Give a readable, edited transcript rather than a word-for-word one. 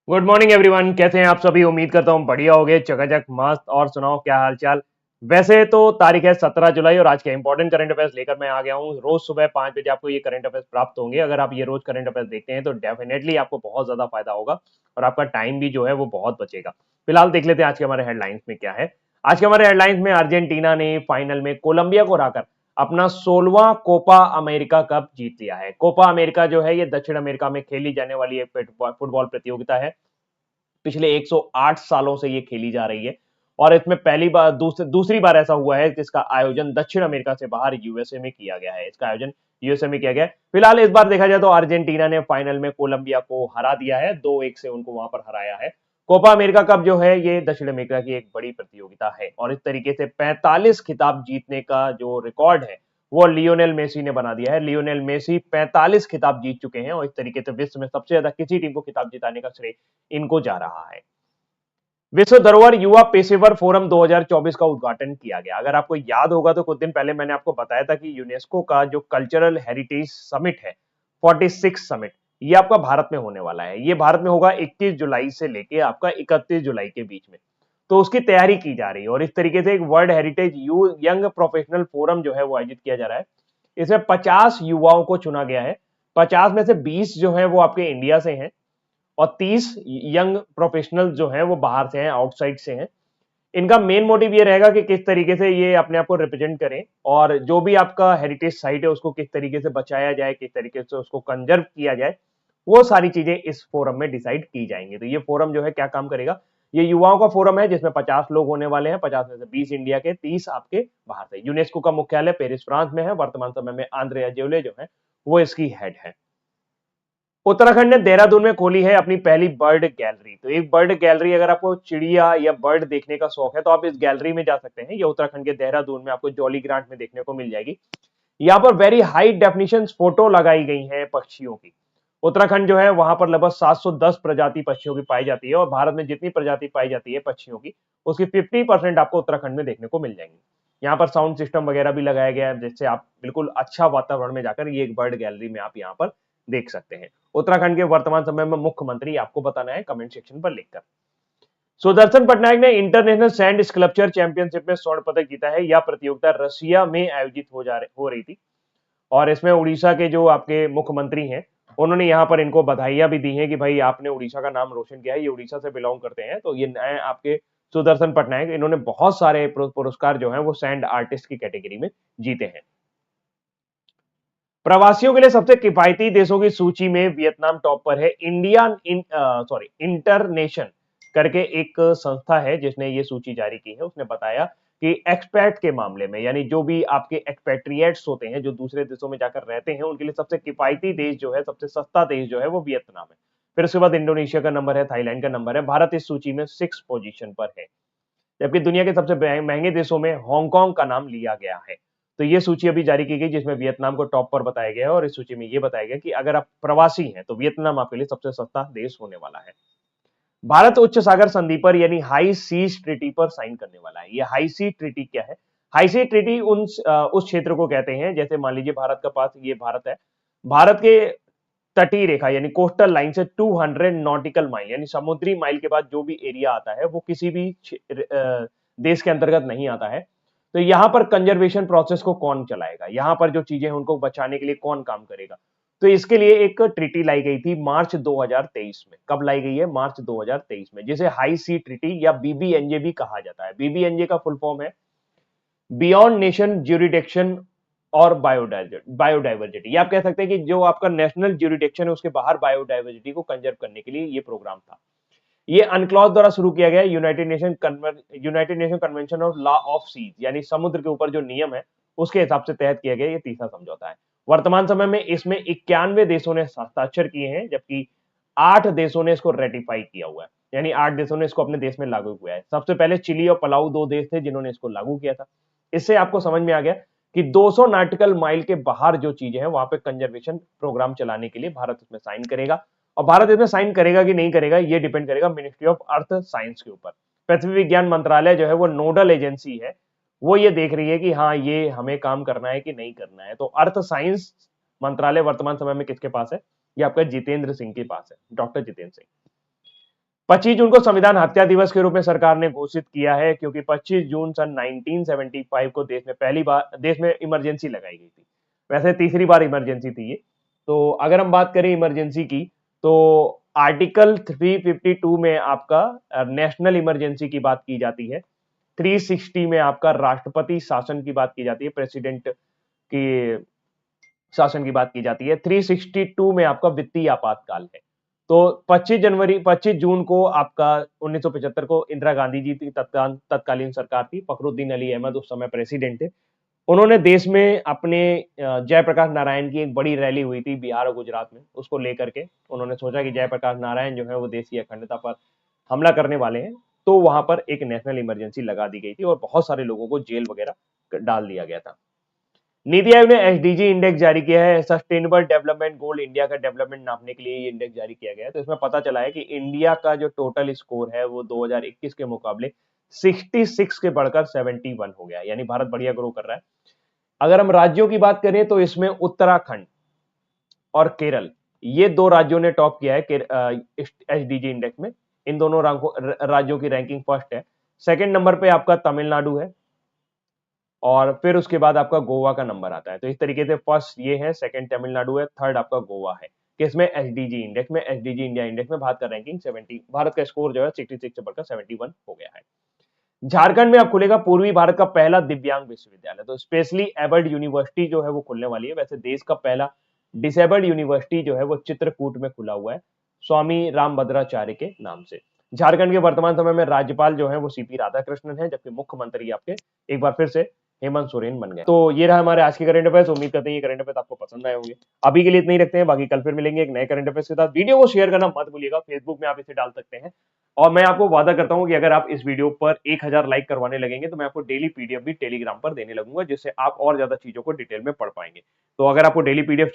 Good morning everyone, कैसे हैं आप सभी। उम्मीद करता हूँ बढ़िया होगे, चकाचक मस्त। और सुनाओ क्या हाल चाल। वैसे तो तारीख है 17 जुलाई और आज के इंपॉर्टेंट करंट अफेयर्स लेकर मैं आ गया हूँ। रोज सुबह 5 बजे आपको ये करंट अफेयर्स प्राप्त होंगे। अगर आप ये रोज करंट अफेयर्स देखते हैं तो डेफिनेटली आपको बहुत ज्यादा फायदा होगा और आपका टाइम भी जो है वो बहुत बचेगा। फिलहाल देख लेते हैं आज के हमारे हेडलाइंस में क्या है। आज के हमारे हेडलाइंस में अर्जेंटीना ने फाइनल में कोलंबिया को हराकर अपना 16वां कोपा अमेरिका कप जीत लिया है। कोपा अमेरिका जो है ये दक्षिण अमेरिका में खेली जाने वाली एक फुटबॉल प्रतियोगिता है। पिछले 108 सालों से ये खेली जा रही है और इसमें पहली बार दूसरी बार ऐसा हुआ है जिसका आयोजन दक्षिण अमेरिका से बाहर यूएसए में किया गया है। इसका आयोजन यूएसए में किया गया है। फिलहाल इस बार देखा जाए तो अर्जेंटीना ने फाइनल में कोलंबिया को हरा दिया है, 2-1 से उनको वहां पर हराया है। कोपा अमेरिका कप जो है ये दक्षिण अमेरिका की एक बड़ी प्रतियोगिता है और इस तरीके से 45 खिताब जीतने का जो रिकॉर्ड है वो लियोनेल मेसी ने बना दिया है। लियोनेल मेसी 45 खिताब जीत चुके हैं और इस तरीके से विश्व में सबसे ज्यादा किसी टीम को खिताब जिताने का श्रेय इनको जा रहा है। विश्व धरोहर युवा पेशेवर फोरम 2024 का उद्घाटन किया गया। अगर आपको याद होगा तो कुछ दिन पहले मैंने आपको बताया था कि यूनेस्को का जो कल्चरल हेरिटेज समिट है, 46 समिट, ये आपका भारत में होने वाला है। ये भारत में होगा 21 जुलाई से लेके आपका 31 जुलाई के बीच में। तो उसकी तैयारी की जा रही है और इस तरीके से एक world heritage young professional forum जो है वो आयोजित किया जा रहा है। इसमें 50 युवाओं को चुना गया है। 50 में से 20 जो है वो आपके इंडिया से हैं और 30 यंग प्रोफेशनल जो हैं वो बाहर से हैं, आउटसाइड से हैं। इनका मेन मोटिव ये रहेगा कि किस तरीके से ये अपने आप को रिप्रेजेंट करें और जो भी आपका हेरिटेज साइट है उसको किस तरीके से बचाया जाए, किस तरीके से उसको कंजर्व किया जाए, वो सारी चीजें इस फोरम में डिसाइड की जाएंगी। तो ये फोरम जो है क्या काम करेगा, ये युवाओं का फोरम है जिसमें 50 लोग होने वाले हैं। 50 में से 20 इंडिया के, 30 आपके बाहर से। यूनेस्को का मुख्यालय पेरिस फ्रांस में है। वर्तमान समय में आंद्रे अजोले जो है वो इसकी हेड है। उत्तराखंड ने देहरादून में खोली है अपनी पहली बर्ड गैलरी। तो एक बर्ड गैलरी, अगर आपको चिड़िया या बर्ड देखने का शौक है तो आप इस गैलरी में जा सकते हैं। ये उत्तराखंड के देहरादून में आपको जॉली ग्रांट में देखने को मिल जाएगी। यहाँ पर वेरी हाई डेफिनेशन फोटो लगाई गई हैं पक्षियों की। उत्तराखंड जो है वहां पर लगभग 710 प्रजाति पक्षियों की पाई जाती है और भारत में जितनी प्रजाति पाई जाती है पक्षियों की उसकी 50% आपको उत्तराखंड में देखने को मिल जाएंगी। यहाँ पर साउंड सिस्टम वगैरह भी लगाया गया है जिससे आप बिल्कुल अच्छा वातावरण में जाकर ये एक बर्ड गैलरी में आप यहाँ पर देख सकते हैं। उत्तराखंड के वर्तमान समय में मुख्यमंत्री आपको बताना है कमेंट सेक्शन पर लिखकर। सुदर्शन पटनायक ने इंटरनेशनल सैंड स्कल्पचर चैंपियनशिप में स्वर्ण पदक जीता है। यह प्रतियोगिता रशिया में आयोजित हो रही थी और इसमें उड़ीसा के जो आपके मुख्यमंत्री हैं उन्होंने यहाँ पर इनको बधाइयां भी दी हैं कि भाई आपने उड़ीसा का नाम रोशन किया है। ये उड़ीसा से बिलोंग करते हैं। तो ये नए आपके सुदर्शन पटनायक, इन्होंने बहुत सारे पुरस्कार जो हैं वो सैंड आर्टिस्ट की कैटेगरी में जीते हैं। प्रवासियों के लिए सबसे किफायती देशों की सूची में वियतनाम टॉप पर है। इंटरनेशन करके एक संस्था है जिसने ये सूची जारी की है। उसने बताया कि एक्सपैट के मामले में, यानी जो भी आपके एक्सपैट्रिएट्स होते हैं जो दूसरे देशों में जाकर रहते हैं, उनके लिए सबसे किफायती देश जो है, सबसे सस्ता देश जो है वो वियतनाम है। फिर उसके बाद इंडोनेशिया का नंबर है, थाईलैंड का नंबर है। भारत इस सूची में 6 पोजीशन पर है। जबकि दुनिया के सबसे महंगे देशों में हांगकांग का नाम लिया गया है। तो ये सूची अभी जारी की गई जिसमें वियतनाम को टॉप पर बताया गया है और इस सूची में ये बताया गया कि अगर आप प्रवासी हैं तो वियतनाम आपके लिए सबसे सस्ता देश होने वाला है। भारत उच्च सागर संधि पर यानी हाई सीज ट्रीटी पर साइन करने वाला है। ये हाई सी ट्रीटी क्या है? हाई सी ट्रीटी उस क्षेत्र को कहते हैं, जैसे मान लीजिए भारत का पास ये भारत है। भारत के तटीय रेखा यानी कोस्टल लाइन से 200 नॉटिकल माइल यानी समुद्री माइल के बाद जो भी एरिया आता है वो किसी भी देश के अंतर्गत नहीं आता है। तो यहां पर कंजर्वेशन प्रोसेस को कौन चलाएगा, यहां पर जो चीजें हैं उनको बचाने के लिए कौन काम करेगा? तो इसके लिए एक ट्रीटी लाई गई थी मार्च 2023 में। कब लाई गई है? मार्च 2023 में, जिसे हाई सी ट्रीटी या बीबीएनजे भी कहा जाता है। बीबीएनजे का फुल फॉर्म है बियॉन्ड नेशन ज्यूरिडिक्शन और बायोडाइवर्सिटी। ये आप कह सकते हैं कि जो आपका नेशनल ज्यूरिडिक्शन है उसके बाहर बायोडाइवर्सिटी को कंजर्व करने के लिए ये प्रोग्राम था। ये अनक्लॉज द्वारा शुरू किया गया United Nation Convention of Law of Seas, यानी समुद्र के ऊपर जो नियम है उसके हिसाब से तहत किया गया ये तीसरा समझौता है। वर्तमान समय में इसमें 91 देशों ने हस्ताक्षर किए हैं जबकि 8 देशों ने इसको रेटिफाई किया हुआ है, यानी 8 देशों ने इसको अपने देश में लागू किया है। सबसे पहले चिली और पलाऊ 2 देश थे जिन्होंने इसको लागू किया था। इससे आपको समझ में आ गया कि 200 नॉटिकल माइल के बाहर जो चीजें हैं वहां पे कंजर्वेशन प्रोग्राम चलाने के लिए भारत इसमें साइन करेगा। और भारत इसमें साइन करेगा कि नहीं करेगा ये डिपेंड करेगा मिनिस्ट्री ऑफ अर्थ साइंस के ऊपर। पृथ्वी विज्ञान मंत्रालय जो है वो नोडल एजेंसी है, वो ये देख रही है कि हाँ ये हमें काम करना है कि नहीं करना है। तो अर्थ साइंस मंत्रालय वर्तमान समय में किसके पास है? ये आपका जितेंद्र सिंह के पास है, डॉक्टर जितेंद्र सिंह। 25 जून को संविधान हत्या दिवस के रूप में सरकार ने घोषित किया है, क्योंकि 25 जून सन 1975 को देश में पहली बार देश में इमरजेंसी लगाई गई थी। वैसे तीसरी बार इमरजेंसी थी ये। तो अगर हम बात करें इमरजेंसी की, तो आर्टिकल 352 में आपका नेशनल इमरजेंसी की बात की जाती है। 360 में आपका राष्ट्रपति शासन की बात की जाती है, प्रेसिडेंट की शासन की बात की जाती है। 362 में आपका वित्तीय आपातकाल है। तो 25 जून को आपका 1975 को इंदिरा गांधी जी थी, तत्कालीन सरकार थी, फखरुद्दीन अली अहमद उस समय प्रेसिडेंट थे। उन्होंने देश में अपने जयप्रकाश नारायण की एक बड़ी रैली हुई थी बिहार और गुजरात में, उसको लेकर के उन्होंने सोचा कि जयप्रकाश नारायण जो है वो देश की अखंडता पर हमला करने वाले हैं, तो वहां पर एक नेशनल इमरजेंसी लगा दी गई थी और बहुत सारे लोगों को जेल वगैरह डाल दिया गया था। नीति आयोग ने एसडीजी इंडेक्स जारी किया है, सस्टेनेबल डेवलपमेंट गोल। इंडिया का डेवलपमेंट नापने के लिए ये इंडेक्स जारी किया गया है। तो इसमें पता चला है कि इंडिया का जो टोटल स्कोर है वो 2021 के मुकाबले 66 के बढ़कर 71 हो गया, यानी भारत बढ़िया ग्रो कर रहा है। अगर हम राज्यों की बात करें तो इसमें उत्तराखंड और केरल, ये दो राज्यों ने टॉप किया है एसडीजी इंडेक्स में। इन दोनों राज्यों की रैंकिंग फर्स्ट है। सेकंड नंबर पे आपका तमिलनाडु है और फिर उसके बाद आपका गोवा का नंबर आता है। तो इस तरीके से फर्स्ट ये है, सेकंड तमिलनाडु है, थर्ड आपका गोवा है। किसमें? एसडीजी इंडेक्स में। एसडीजी इंडिया इंडेक्स में भारत का रैंकिंग 70, भारत का स्कोर जो है 66 से बढ़कर 71 हो गया है। झारखंड में अब खुलेगा पूर्वी भारत का पहला दिव्यांग विश्वविद्यालय। तो स्पेशली एबल्ड यूनिवर्सिटी जो है वो खुलने वाली है। वैसे देश का पहला डिसेबल्ड यूनिवर्सिटी जो है वो चित्रकूट में खुला हुआ है, स्वामी रामभद्राचार्य के नाम से। झारखंड के वर्तमान समय में राज्यपाल जो है वो सीपी राधाकृष्णन है, जबकि मुख्यमंत्री आपके एक बार फिर से हेमंत सोरेन बन गए। तो ये रहा हमारे आज के करंट अफेयर्स। उम्मीद करते हैं ये करंट अफेयर्स आपको पसंद आए होंगे। अभी के लिए इतना ही रखते हैं, बाकी कल फिर मिलेंगे एक नए करंट अफेयर्स के साथ। वीडियो को शेयर करना मत भूलिएगा, फेसबुक में आप इसे डाल सकते हैं। और मैं आपको वादा करता हूं कि अगर आप इस वीडियो पर 1000 लाइक करवाने लगेंगे तो मैं आपको डेली पीडीएफ भी टेलीग्राम पर देने लगूंगा, जिससे आप और ज्यादा चीजों को डिटेल में पढ़ पाएंगे। तो अगर आपको डेली पीडीएफ